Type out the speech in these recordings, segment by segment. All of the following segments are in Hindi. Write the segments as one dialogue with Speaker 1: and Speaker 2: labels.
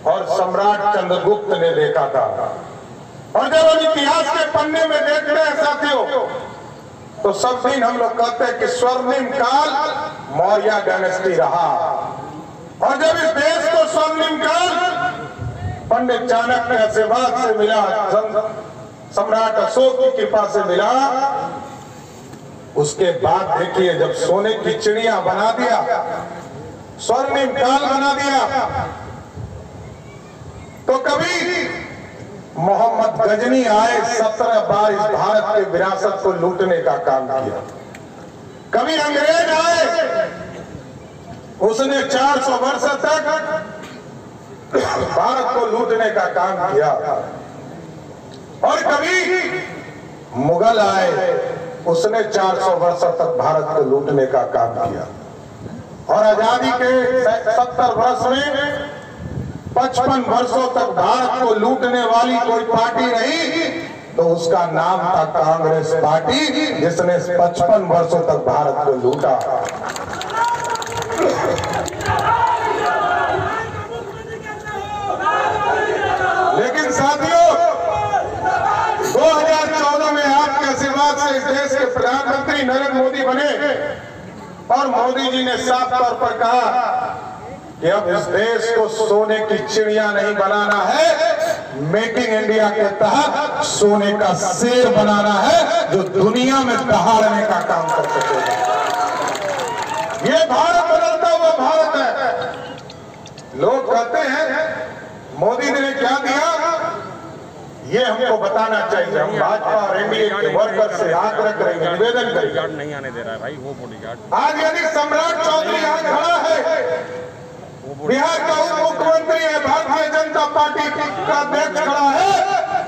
Speaker 1: और सम्राट चंद्रगुप्त ने देखा था। और जब हम इतिहास के पन्ने में देखते हैं साथियों, तो सब दिन हम लोग कहते हैं कि स्वर्णिम काल मौर्य डायनेस्टी रहा। और जब इस देश को स्वर्णिम काल पंडित चाणक्य के आशीर्वाद से मिला, सम्राट अशोक की कृपा से मिला, उसके बाद देखिए जब सोने की चिड़िया बना दिया, स्वर्णिम काल बना दिया, तो कभी मोहम्मद गजनी आए 17 बार इस भारत के विरासत को लूटने का काम किया। कभी अंग्रेज आए, उसने 400 वर्ष तक भारत को लूटने का काम किया। और कभी मुगल आए, उसने 400 वर्ष तक भारत को लूटने का काम किया। और आजादी के 70 वर्ष में 55 वर्षों तक भारत को लूटने वाली कोई पार्टी रही तो उसका नाम था कांग्रेस पार्टी, जिसने 55 वर्षों तक भारत को लूटा। लेकिन साथियों, 2014 में आपके आशीर्वाद से इस देश के प्रधानमंत्री नरेंद्र मोदी बने और मोदी जी ने साफ तौर पर कहा कि अब इस देश को सोने की चिड़िया नहीं बनाना है, मेक इन इंडिया के तहत सोने का शेर बनाना है जो दुनिया में दहाड़ने का काम कर सकेगा। ये भारत बदलता हुआ भारत है। लोग कहते हैं मोदी जी ने क्या दिया, ये हमको बताना चाहिए। हम भाजपा और एनडीए के वर्कर से आग्रह करेंगे, निवेदन करेंगे,
Speaker 2: नहीं आने दे रहा है भाई वो बॉडीगार्ड।
Speaker 1: आज यदि सम्राट चौधरी यहाँ खड़ा है, बिहार का उप मुख्यमंत्री है, भारतीय जनता पार्टी का अध्यक्ष खड़ा है,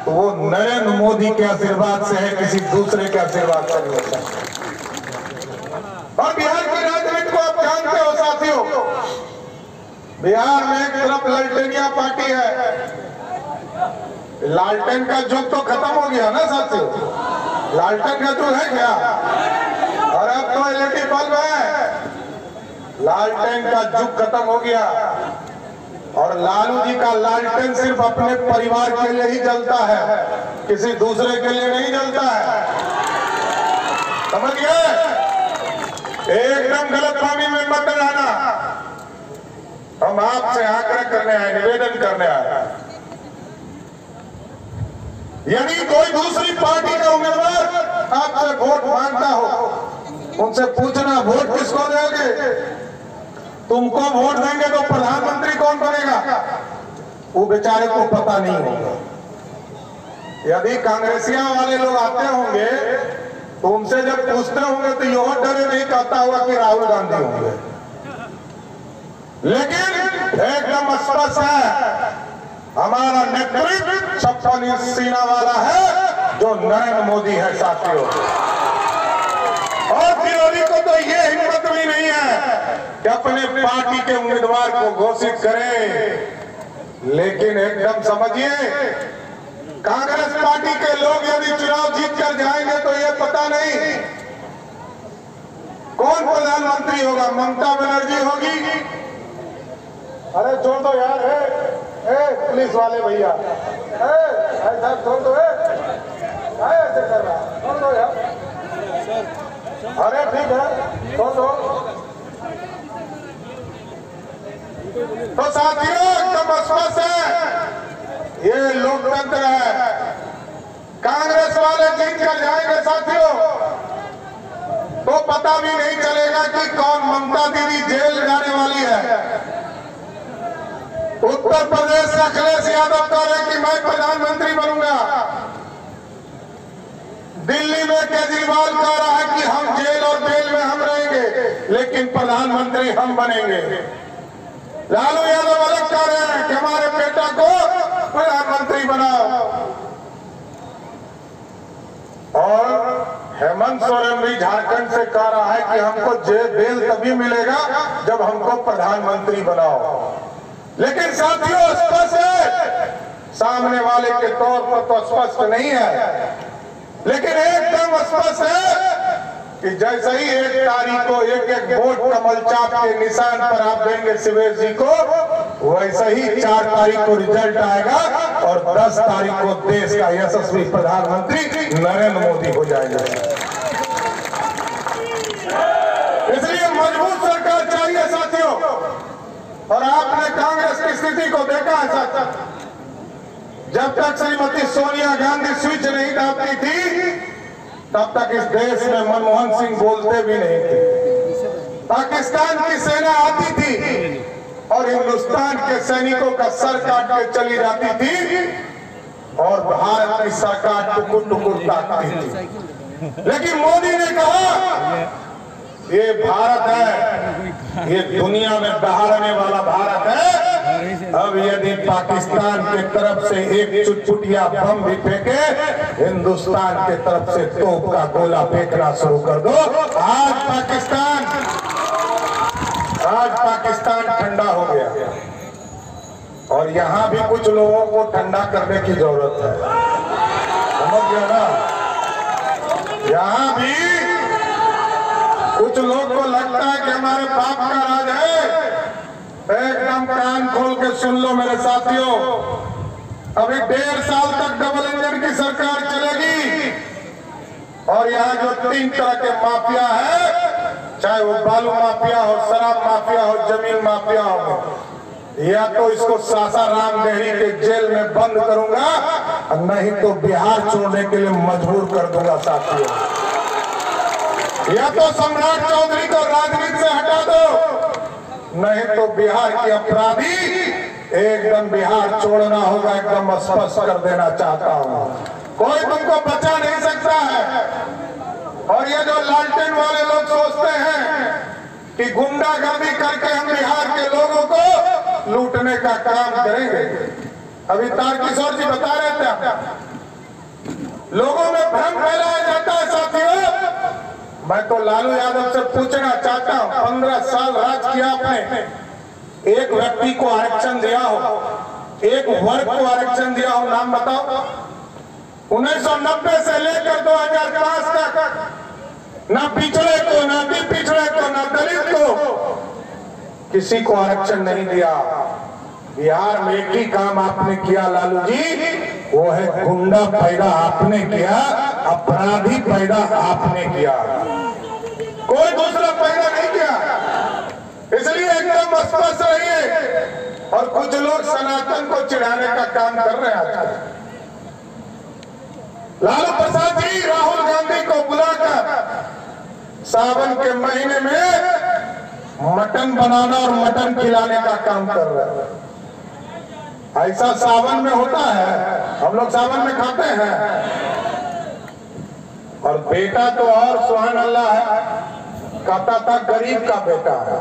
Speaker 1: तो वो नरेंद्र मोदी के आशीर्वाद से है, किसी दूसरे के आशीर्वाद से नहीं होता। और बिहार की राजनीति को आप जानते हो साथियों, बिहार में एक तरफ ललटेनिया पार्टी है। लालटेन का युग तो खत्म हो गया ना साथियों, लालटेन का युग है क्या? और अब तो एलईडी बल्ब है। लालटेन का युग खत्म हो गया और लालू जी का लालटेन सिर्फ अपने परिवार के लिए ही जलता है, किसी दूसरे के लिए नहीं जलता है। समझ गए? एकदम गलतफहमी में मत रहना। हम आपसे आग्रह करने आए, निवेदन करने आए, यदि कोई दूसरी पार्टी का उम्मीदवार आपसे वोट मांगता हो, उनसे पूछना वोट किसको दोगे? तुमको वोट देंगे तो प्रधानमंत्री कौन बनेगा? वो बेचारे को पता नहीं होगा। यदि कांग्रेसिया वाले लोग आते होंगे तो उनसे जब पूछते होंगे तो यह डरे नहीं कहता हुआ कि राहुल गांधी होंगे। लेकिन एकदम स्पष्ट है, हमारा नेतृत्व 56 इंच सीना वाला है जो नरेंद्र मोदी है साथियों। और विरोधी को तो ये हिम्मत भी नहीं है कि अपने पार्टी के उम्मीदवार को घोषित करें। लेकिन एकदम समझिए, कांग्रेस पार्टी के लोग यदि चुनाव जीत कर जाएंगे तो ये पता नहीं कौन प्रधानमंत्री होगा। ममता बनर्जी होगी? अरे छोड़ दो यार, पुलिस वाले भैया, साहब छोड़ दो, ऐसे कर रहा, छोड़ दो यार। अरे ठीक है, छोड़ दो। तो साथियों एकदम स्पष्ट है, ये लोकतंत्र है। कांग्रेस वाले जीत कर जाएंगे साथियों तो पता भी नहीं चलेगा कि कौन ममता दीदी जेल जाने वाली है। उत्तर प्रदेश से अखिलेश यादव कह रहे कि मैं प्रधानमंत्री बनूंगा। दिल्ली में केजरीवाल कह रहा है कि हम जेल और बेल में हम रहेंगे लेकिन प्रधानमंत्री हम बनेंगे। लालू यादव अलग कह रहे हैं कि हमारे बेटा को प्रधानमंत्री बनाओ। और हेमंत सोरेन भी झारखंड से कह रहा है कि हमको बेल तभी मिलेगा जब हमको प्रधानमंत्री बनाओ। लेकिन साथियों स्पष्ट है, सामने वाले के तौर पर तो स्पष्ट नहीं है, लेकिन एकदम स्पष्ट है कि जैसे ही 1 तारीख को एक वोट कमल चाप के निशान पर आप देंगे शिवेश जी को, वैसे ही 4 तारीख को रिजल्ट आएगा और 10 तारीख को देश का यशस्वी प्रधानमंत्री नरेंद्र मोदी हो जाएंगे। इसलिए मजबूत सरकार चाहिए साथियों। और आपने कांग्रेस की स्थिति को देखा है साथियों, जब तक श्रीमती सोनिया गांधी स्विच नहीं दाबती थी तब तक इस देश में मनमोहन सिंह बोलते भी नहीं थे। पाकिस्तान की सेना आती थी और हिंदुस्तान के सैनिकों का सर काट के चली जाती थी और भारत की सरकार टुकुर टुकुर ताकती थी। लेकिन मोदी ने कहा ये भारत है, ये दुनिया में दहाड़ने वाला भारत है। अब यदि पाकिस्तान की तरफ से एक चुटपुटिया बम भी फेंके, हिंदुस्तान की तरफ से तोप का गोला फेंकना शुरू कर दो। आज पाकिस्तान ठंडा हो गया और यहाँ भी कुछ लोगों को ठंडा करने की जरूरत है, समझ गया ना। यहाँ भी कुछ लोग को लगता है कि हमारे बाप का राज है। एकदम कान खोल के सुन लो मेरे साथियों, अभी 1.5 साल तक डबल इंजन की सरकार चलेगी और यहाँ जो 3 तरह के माफिया है, चाहे वो बालू माफिया हो, शराब माफिया हो, जमीन माफिया हो, या तो इसको सासाराम देहरी के जेल में बंद करूंगा, नहीं तो बिहार छोड़ने के लिए मजबूर कर दूंगा साथियों। या तो सम्राट चौधरी को राजनीति से हटा दो, नहीं तो बिहार के अपराधी एकदम बिहार छोड़ना होगा, एकदम स्पष्ट कर देना चाहता हूँ। कोई तुमको बचा नहीं सकता है। और ये जो लालटेन वाले लोग सोचते हैं कि गुंडागर्दी करके हम बिहार के लोगों को लूटने का काम करेंगे, अभी तारकिशोर जी बता रहे थे, लोगों में भ्रम फैलाया जाता है साथियों। मैं तो लालू यादव से पूछना चाहता हूं, 15 साल राज किया आपने, एक व्यक्ति को आरक्षण दिया हो, एक वर्ग को आरक्षण दिया हो, नाम बताओ। 1990 से लेकर 2005 तक ना पिछड़े को, ना अति पिछड़े को, ना दलित को, किसी को आरक्षण नहीं दिया। बिहार में एक ही काम आपने किया लालू जी, वो है गुंडा पैदा आपने किया, अपराधी पैदा आपने किया, कोई दूसरा पैदा नहीं किया। इसलिए एकदम स्पष्ट रहिए। और कुछ लोग सनातन को चिढ़ाने का काम कर रहे हैं। लालू प्रसाद जी राहुल गांधी को बुलाकर सावन के महीने में मटन बनाना और मटन खिलाने का काम कर रहे हैं। ऐसा सावन में होता है, हम लोग सावन में खाते हैं। और बेटा तो और सुभान अल्लाह है, कहता था गरीब का बेटा है,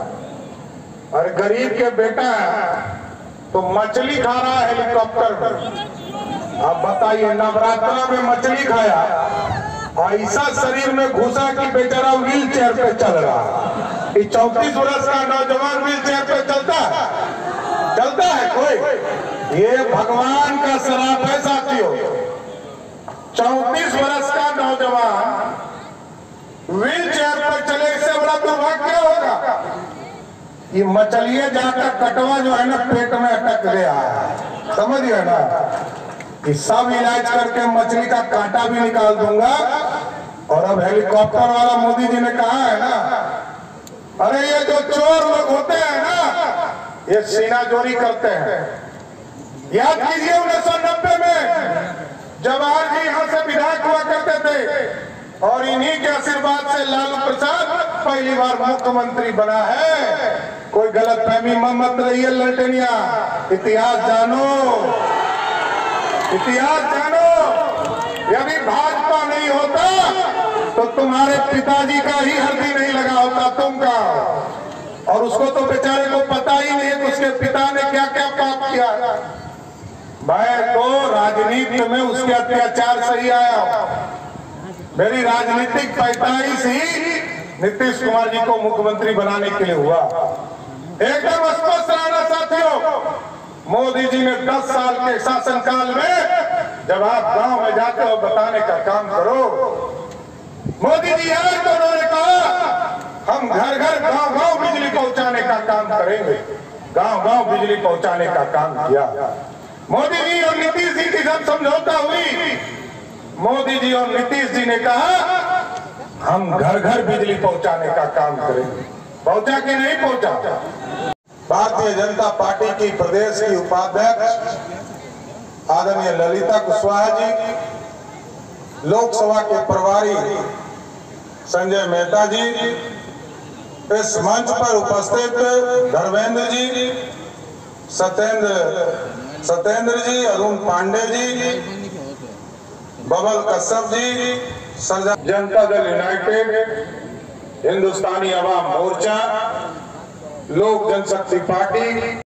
Speaker 1: और गरीब के बेटा है तो मछली खा रहा है हेलीकॉप्टर में। आप बताइए, नवरात्रा में मछली खाया, ऐसा शरीर में घुसा कि बेचारा व्हील चेयर पे चल रहा। 34 वर्ष का नौजवान व्हील चेयर पे चलता है कोई? ये भगवान का श्राप है साथियों। 34 वर्ष का नौजवान व्हील चेयर पर चले, इससे बड़ा दुर्भाग्य क्या होगा? ये मछलियां जाकर कटवा जो है ना पेट में अटक गया, समझिए ना। ये सब इलाज करके मछली का कांटा भी निकाल दूंगा। और अब हेलीकॉप्टर वाला मोदी जी ने कहा है ना, अरे ये जो चोर लोग होते हैं ना, ये सीनाजोरी करते हैं। याद कीजिए 1990 में जवाहर जी यहाँ से विधायक हुआ करते थे और इन्हीं के आशीर्वाद से लालू प्रसाद पहली बार मुख्यमंत्री बना है। कोई गलतफहमी मत रहिए ललटेनिया, इतिहास जानो, इतिहास जानो। यदि भाजपा नहीं होता तो तुम्हारे पिताजी का ही हल्दी नहीं लगा होता, तुम का। और उसको तो बेचारे को पता ही नहीं है कि उसके पिता ने क्या क्या पाप किया। मैं तो राजनीति में उसके अत्याचार से ही आया। मेरी राजनीतिक पैदाइश ही नीतीश कुमार जी को मुख्यमंत्री बनाने के लिए हुआ। एकदम स्पष्ट रहना साथियों, मोदी जी ने 10 साल के शासनकाल में जब आप गांव में जाते हो बताने का काम करो। मोदी जी आए तो उन्होंने कहा हम घर घर गांव गांव बिजली पहुंचाने का काम करेंगे। गांव गांव बिजली पहुंचाने का काम किया। मोदी जी और नीतीश जी की जब समझौता हुई, मोदी जी और नीतीश जी ने कहा हम घर घर बिजली पहुंचाने का काम करेंगे। पहुंचा कि नहीं पहुंचा? भारतीय जनता पार्टी की प्रदेश की उपाध्यक्ष आदरणीय ललिता कुशवाहा जी, लोकसभा के प्रभारी संजय मेहता जी, इस मंच पर उपस्थित धर्मेंद्र जी, सत्येंद्र जी, अरुण पांडे जी, बबल कश्यप जी, जनता दल यूनाइटेड, हिंदुस्तानी अवाम मोर्चा, लोक जनशक्ति पार्टी।